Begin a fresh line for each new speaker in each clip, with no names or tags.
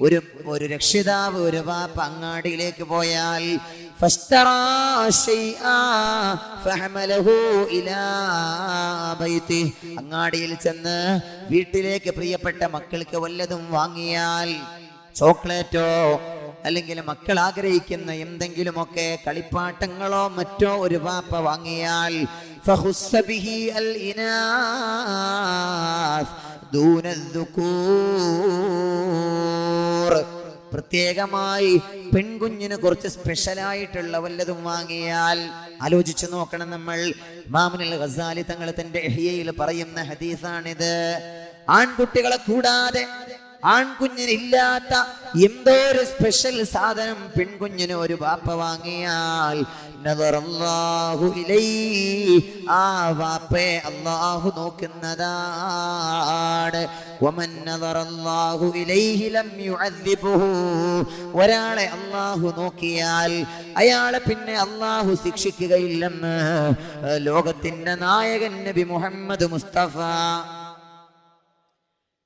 ഒരു രക്ഷിതാവ്, ഒരു വാപ്പ അങ്ങാടിയിലേക്ക് പോയാൽ അങ്ങാടിയിൽ ചെന്ന് വീട്ടിലേക്ക് പ്രിയപ്പെട്ട മക്കൾക്ക് വല്ലതും വാങ്ങിയാൽ, ചോക്ലേറ്റോ അല്ലെങ്കിൽ മക്കൾ ആഗ്രഹിക്കുന്ന എന്തെങ്കിലുമൊക്കെ കളിപ്പാട്ടങ്ങളോ മറ്റോ ഒരു വാപ്പ വാങ്ങിയാൽ പ്രത്യേകമായി പെൺകുഞ്ഞിന് കുറച്ച് സ്പെഷ്യലായിട്ടുള്ള വല്ലതും വാങ്ങിയാൽ, ആലോചിച്ചു നോക്കണം നമ്മൾ. ഇമാമുൽ ഗസാലി തങ്ങൾ തന്റെ ഇഹ്യയിൽ പറയുന്ന ഹദീസാണിത്. ആൺകുട്ടികളെ കൂടാതെ ആൺകുഞ്ഞിനില്ലാത്ത എന്തോ ഒരു സ്പെഷ്യൽ സാധനം പെൺകുഞ്ഞിന് ഒരു ബാപ്പ വാങ്ങിയാൽ ആ വാപ്പയെ അല്ലാഹു നോക്കുന്നതാണ്. ഒരാളെ അല്ലാഹു നോക്കിയാൽ അയാളെ പിന്നെ അല്ലാഹു ശിക്ഷിക്കുകയില്ലെന്ന് ലോകത്തിന്റെ നായകൻ നബി മുഹമ്മദ് മുസ്തഫ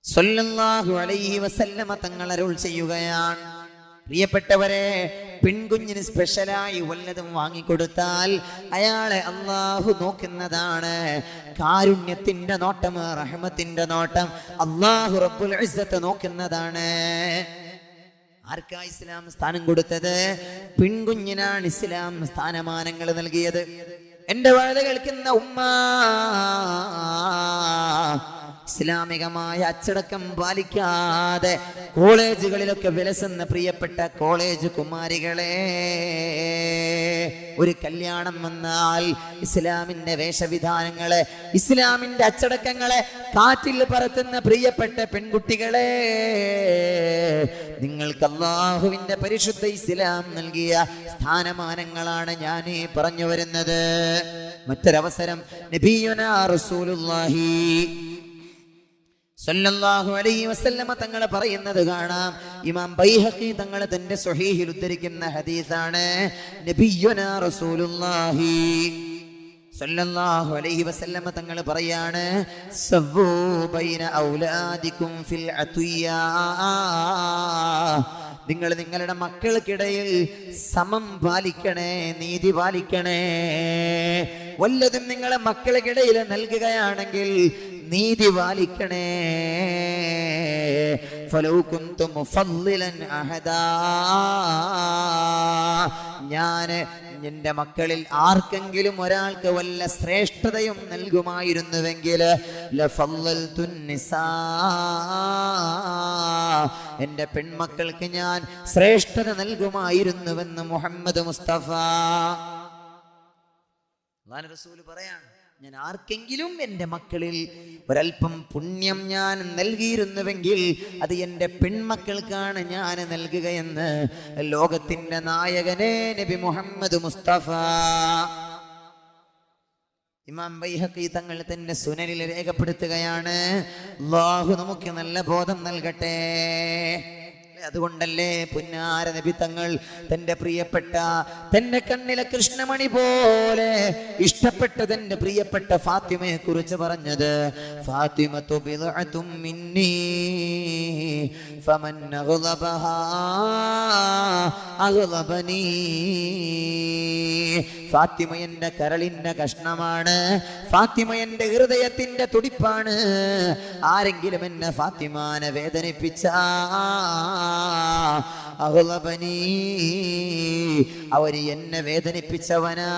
സല്ലല്ലാഹു അലൈഹി വസല്ലമ തങ്ങൾ അരുൾ ചെയ്യുകയാണ്. പ്രിയപ്പെട്ടവരെ, പെൺകുഞ്ഞിന് സ്പെഷ്യലായി വല്ലതും വാങ്ങിക്കൊടുത്താൽ അയാളെ അല്ലാഹു നോക്കുന്നതാണ്. കാരുണ്യത്തിന്റെ നോട്ടം, റഹ്മത്തിന്റെ നോട്ടം അല്ലാഹു റബ്ബുൽ ഇസ്സത്ത് നോക്കുന്നതാണ്. ആർക്കാ ഇസ്ലാം സ്ഥാനം കൊടുത്തത്? പെൺകുഞ്ഞിനാണ് ഇസ്ലാം സ്ഥാനമാനങ്ങൾ നൽകിയത്. എന്റെ വാഴ കേൾക്കുന്ന ഉമ്മ, ഇസ്ലാമികമായ അച്ചടക്കം പാലിക്കാതെ കോളേജുകളിലൊക്കെ വിലസുന്ന പ്രിയപ്പെട്ട കോളേജ് കുമാരികളെ, ഒരു കല്യാണം വന്നാൽ ഇസ്ലാമിന്റെ വേഷവിധാനങ്ങളെ, ഇസ്ലാമിന്റെ അച്ചടക്കങ്ങളെ കാറ്റിൽ പറത്തുന്ന പ്രിയപ്പെട്ട പെൺകുട്ടികളെ, നിങ്ങൾക്ക് അല്ലാഹുവിന്റെ പരിശുദ്ധ ഇസ്ലാം നൽകിയ സ്ഥാനമാനങ്ങളാണ് ഞാൻ പറഞ്ഞു വരുന്നത്. മറ്റൊരവസരം നബിയുനാ റസൂലുള്ളാഹി സല്ലല്ലാഹു അലൈഹി വസല്ലമ തങ്ങൾ പറയുന്നത് കാണാം. ഇമാം ബൈഹഖി തങ്ങൾ തന്റെ സ്വഹീഹിൽ ഉദ്ധരിക്കുന്ന ഹദീസാണ്. നബിയുനാ റസൂലുള്ളാഹി സല്ലല്ലാഹു അലൈഹി വസല്ലമ തങ്ങൾ പറയാണ്, സവ്വൂ ബൈന ഔലാദികും ഫിൽ അത്വിയാ, നിങ്ങൾ നിങ്ങളുടെ മക്കൾക്കിടയിൽ സമം പാലിക്കണേ, നീതി പാലിക്കണേ. വല്ലതും നിങ്ങളെ മക്കൾക്കിടയിൽ നൽകുകയാണെങ്കിൽ നീതി പാലിക്കണേ. ഫലൗ കുന്തു മുഫദ്ദിലൻ അഹദാ, ഞാൻ എന്റെ മക്കളിൽ ആർക്കെങ്കിലും ഒരാൾക്ക് വല്ല ശ്രേഷ്ഠതയും നൽകുമായിരുന്നുവെങ്കിൽ ലഫദ്ദൽതുൻ നിസാ, എന്റെ പെൺമക്കൾക്ക് ഞാൻ ശ്രേഷ്ഠത നൽകുമായിരുന്നുവെന്ന് മുഹമ്മദ് മുസ്തഫ അല്ലാഹുവിന്റെ റസൂൽ പറയാണ്, ഞാൻ ആർക്കെങ്കിലും എൻ്റെ മക്കളിൽ ഒരൽപ്പം പുണ്യം ഞാൻ നൽകിയിരുന്നുവെങ്കിൽ അത് എൻ്റെ പെൺമക്കൾക്കാണ് ഞാൻ നൽകുകയെന്ന് ലോകത്തിന്റെ നായകനെ നബി മുഹമ്മദ് മുസ്തഫ. ഇമാം ബൈഹഖി തങ്ങൾ തന്നെ സുനനിൽ രേഖപ്പെടുത്തുകയാണ്. അല്ലാഹു നമുക്ക് നല്ല ബോധം നൽകട്ടെ. അതുകൊണ്ടല്ലേ പുന്നാര നബി തങ്ങൾ തന്റെ പ്രിയപ്പെട്ട, തന്റെ കണ്ണിലെ കൃഷ്ണമണി പോലെ ഇഷ്ടപ്പെട്ട തന്റെ പ്രിയപ്പെട്ട ഫാത്തിമയെ കുറിച്ച് പറഞ്ഞത്, ഫാത്തിമതു ബിദ്അതും മിന്നീ ഫമൻ അഗ്ളബഹാ അഗ്ളബനീ. ഫാത്തിമ എന്റെ കരളിന്റെ കഷ്ണമാണ്, ഫാത്തിമ എന്റെ ഹൃദയത്തിന്റെ തുടിപ്പാണ്. ആരെങ്കിലും എന്നെ ഫാത്തിമാനെ വേദനിപ്പിച്ച അഗ്ളബനീ, അവര് എന്നെ വേദനിപ്പിച്ചവനാ.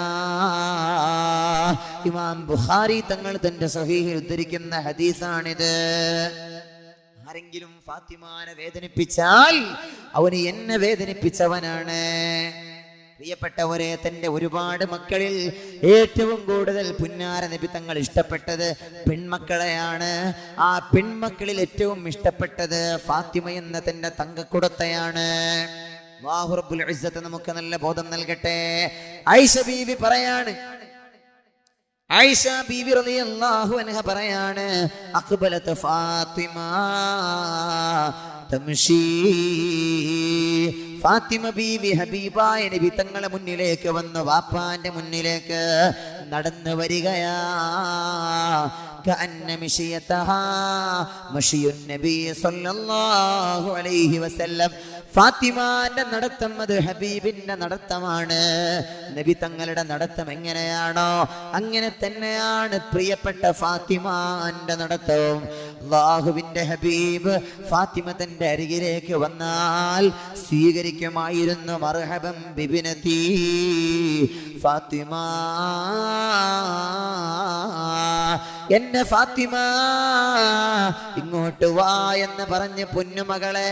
ഇമാം ബുഖാരി തങ്ങൾ തന്റെ സ്വഹീഹിൽ ഉദ്ധരിക്കുന്ന ഹദീസാണിത്. ആരെങ്കിലും ഫാത്തിമാനെ വേദനിപ്പിച്ചാൽ അവന് എന്നെ വേദനിപ്പിച്ചവനാണ്. പ്രിയപ്പെട്ടവരെ, തന്റെ ഒരുപാട് മക്കളിൽ ഏറ്റവും കൂടുതൽ പുന്നാര നബി തങ്ങൾ ഇഷ്ടപ്പെട്ടത് പെൺമക്കളെയാണ്. ആ പെൺമക്കളിൽ ഏറ്റവും ഇഷ്ടപ്പെട്ടത് ഫാത്തിമ എന്ന തന്റെ തങ്കക്കുടത്തെയാണ്. അല്ലാഹു റബ്ബുൽ ഇസ്സത്ത് നമുക്ക് നല്ല ബോധം നൽകട്ടെ. ആയിഷ ബീവി പറയാണ്, ആയിഷ ബീവി റളിയല്ലാഹു അൻഹ പറയാണ്, അഖ്ബലത ഫാത്തിമ തംശീ. ഫാത്തിമ ബീവി ഹബീബായ നബി തങ്ങളെ മുന്നിലേക്ക് വന്നു, വാപ്പാന്റെ മുന്നിലേക്ക് നടന്നു വരികയാ. കഅന്ന മിശിയതഹാ മശിയുൻ നബി സല്ലല്ലാഹു അലൈഹി വസല്ലം. ഫാത്തിമാന്റെ നടത്തം അത് ഹബീബിന്റെ നടത്തമാണ്. നബി തങ്ങളുടെ നടത്തം എങ്ങനെയാണോ അങ്ങനെ തന്നെയാണ് പ്രിയപ്പെട്ട ഫാത്തിമാന്റെ നടത്തവും. അല്ലാഹുവിന്റെ ഹബീബ് ഫാത്തിമ തന്റെ അരികിലേക്ക് വന്നാൽ സ്വീകരിക്കുമായിരുന്നു. മർഹബൻ ബിബിനതി ഫാത്തിമ, എന്റെ ഫാത്തിമ ഇങ്ങോട്ട് വാ എന്ന് പറഞ്ഞ് പൊന്നുമകളെ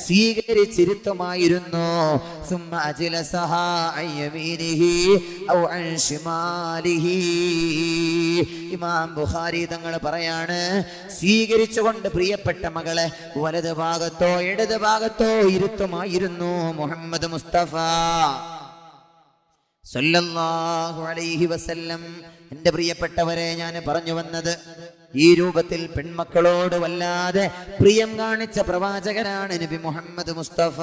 സ്വീകരിച്ചിരുത്തുമായിരുന്നു. സുമ്മ അജ്ലസഹാ അൻ യമീനിഹി ഔ അൻ ശിമാലിഹി. ഇമാം ബുഖാരി തങ്ങൾ പറയാണ്, സ്വീകരിച്ചുകൊണ്ട് പ്രിയപ്പെട്ട മകളെ വലത് ഭാഗത്തോ ഇടത് ഭാഗത്തോ ഇരുത്തുമായിരുന്നു മുഹമ്മദ് മുസ്തഫ സല്ലല്ലാഹു അലൈഹി വസല്ലം. എന്റെ പ്രിയപ്പെട്ടവരെ, ഞാൻ പറഞ്ഞു വന്നത് ഈ രൂപത്തിൽ പെൺമക്കളോട് വല്ലാതെ പ്രിയം കാണിച്ച പ്രവാചകനാണ് നബി മുഹമ്മദ് മുസ്തഫ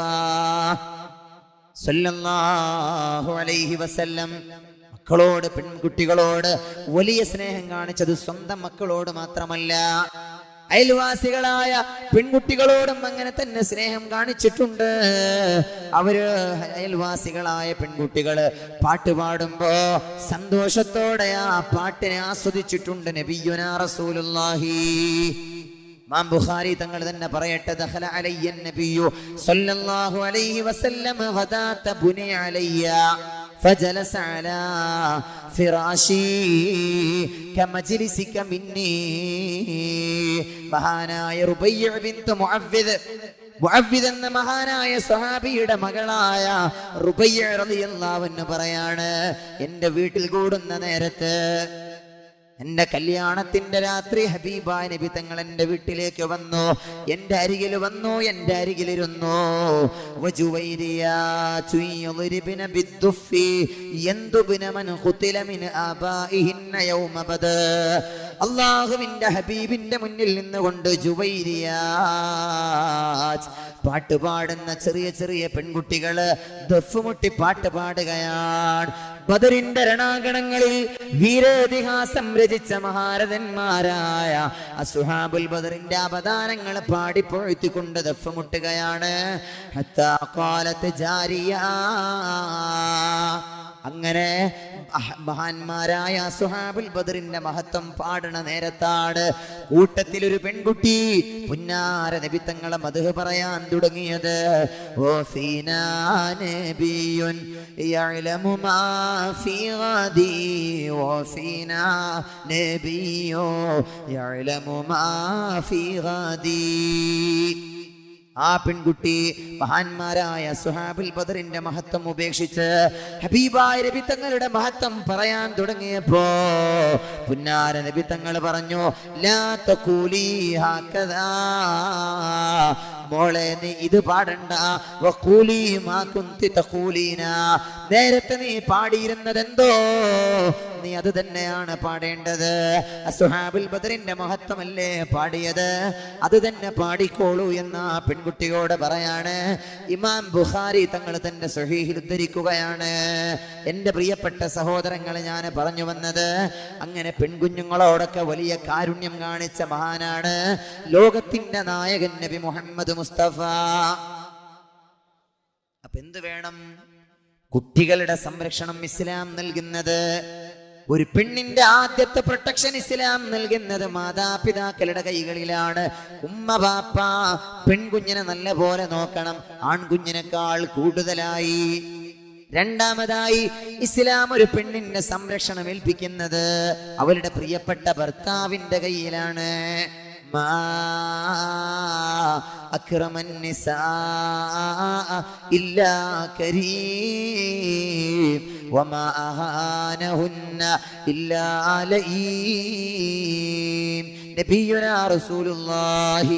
സല്ലല്ലാഹു അലൈഹി വസല്ലം. മക്കളോട്, പെൺകുട്ടികളോട് വലിയ സ്നേഹം കാണിച്ചത് സ്വന്തം മക്കളോട് മാത്രമല്ല, അയൽവാസികളായ പെൺകുട്ടികളോടും അങ്ങനെ തന്നെ സ്നേഹം കാണിച്ചിട്ടുണ്ട്. അവര് അയൽവാസികളായ പെൺകുട്ടികള് പാട്ട് പാടുമ്പോ സന്തോഷത്തോടെ ആ പാട്ടിനെ ആസ്വദിച്ചിട്ടുണ്ട് നബിയുനാ റസൂലുള്ളാഹി. ഇമാം ബുഖാരി തങ്ങൾ തന്നെ പറയട്ടെ, ദഖല അലയ്യ നബിയു സല്ലല്ലാഹു അലൈഹി വസല്ലം ഗദാത ബുനി അലയ്യ فجلس على فراشي كمجلسك مني. മഹാനായ റുബയ്യ ബിൻത് മുഅവ്വിദ് എന്ന മഹാനായ സ്വഹാബിയുടെ മകളായ റുബയ്യ റളിയല്ലാഹു അൻഹ പറയാണ്, എന്റെ വീട്ടിൽ കൂടുന്ന നേരത്ത്, എന്റെ കല്യാണത്തിന്റെ രാത്രി ഹബീബായ നബി തങ്ങൾ എന്റെ വീട്ടിലേക്ക് വന്നു, എന്റെ അരികിൽ വന്നു, എന്റെ അരികിലിരുന്നു. അല്ലാഹുവിന്റെ ഹബീബിന്റെ മുന്നിൽ നിന്നുകൊണ്ട് ജുവൈരിയാത്ത് പാട്ട് പാടുന്ന ചെറിയ ചെറിയ പെൺകുട്ടികള് ദഫ്മുട്ടി പാട്ട് പാടുകയാണ്. ബദറിന്റെ രണാങ്കണങ്ങളിൽ വീരേതിഹാസം രചിച്ച മഹാരഥന്മാരായ അസ്ഹാബുൽ ബദറിന്റെ അപദാനങ്ങൾ പാടിപ്പൊഴുത്തിക്കൊണ്ട് ദഫ് മുട്ടുകയാണ്. ഹത്താ ഖാലത്ത് ജാരിയ. അങ്ങനെ മഹാന്മാരായ അസ്ഹാബുൽ ബദറിന്റെ മഹത്വം പാടണ നേരത്താണ് കൂട്ടത്തിൽ ഒരു പെൺകുട്ടി പുന്നാര നബി തങ്ങളെ മദ്ഹ് പറയാൻ തുടങ്ങിയത്. ഓ ഫീനാ നബിയുൻ യഅലമു മാ ഫീ ഗദി, ഓ ഫീനാ നബിയു യഅലമു മാ ഫീ ഗദി. ആ പെൺകുട്ടി മഹാന്മാരായ സുഹാബുൽ ബദറിന്റെ മഹത്വം ഉപേക്ഷിച്ച് ഹബീബായ നബി തങ്ങളുടെ മഹത്വം പറയാൻ തുടങ്ങിയപ്പോ പുന്നാര നബി തങ്ങൾ പറഞ്ഞു, ലാ തഖൂലി ഹകദാ, മോളെ നീ ഇത് പാടണ്ട. വഖൂലി മാ കുന്തി തഖൂലീന, നേരത്തെ നീ പാടിയിരുന്നതെന്തോ നീ അത് തന്നെയാണ് പാടേണ്ടത്. അസ്ഹാബുൽ ബദറിന്റെ മഹത്വമല്ലേ പാടിയത്, അത് തന്നെ പാടിക്കോളൂ എന്ന പെൺകുട്ടിയോട് പറയാണ്. ഇമാം ബുഖാരി തങ്ങൾ തന്റെ സ്വഹീഹിൽ ഉദ്ധരിക്കുകയാണ്. എൻ്റെ പ്രിയപ്പെട്ട സഹോദരങ്ങളെ, ഞാൻ പറഞ്ഞു വന്നത്, അങ്ങനെ പെൺകുഞ്ഞുങ്ങളോടൊക്കെ വലിയ കാരുണ്യം കാണിച്ച മഹാനാണ് ലോകത്തിന്റെ നായകൻ നബി മുഹമ്മദ് മുസ്തഫ. അപ്പൊ എന്ത് വേണം? കുട്ടികളുടെ സംരക്ഷണം ഇസ്ലാം നൽകുന്നത്, ഒരു പെണ്ണിന്റെ ആദ്യത്തെ പ്രൊട്ടക്ഷൻ ഇസ്ലാം നൽകുന്നത് മാതാപിതാക്കളുടെ കൈകളിലാണ്. ഉമ്മ ബാപ്പ പെൺകുഞ്ഞിനെ നല്ല പോലെ നോക്കണം, ആൺകുഞ്ഞിനേക്കാൾ കൂടുതലായി. രണ്ടാമതായി ഇസ്ലാം ഒരു പെണ്ണിന്റെ സംരക്ഷണം ഏൽപ്പിക്കുന്നത് അവളുടെ പ്രിയപ്പെട്ട ഭർത്താവിന്റെ കയ്യിലാണ്. മാ അക്രമൻ നിസാ ഇല്ലാ കരീം വമാ അഹാനഹുന്ന ഇല്ലാ ലഈം. നബിയുനാ റസൂലുള്ളാഹി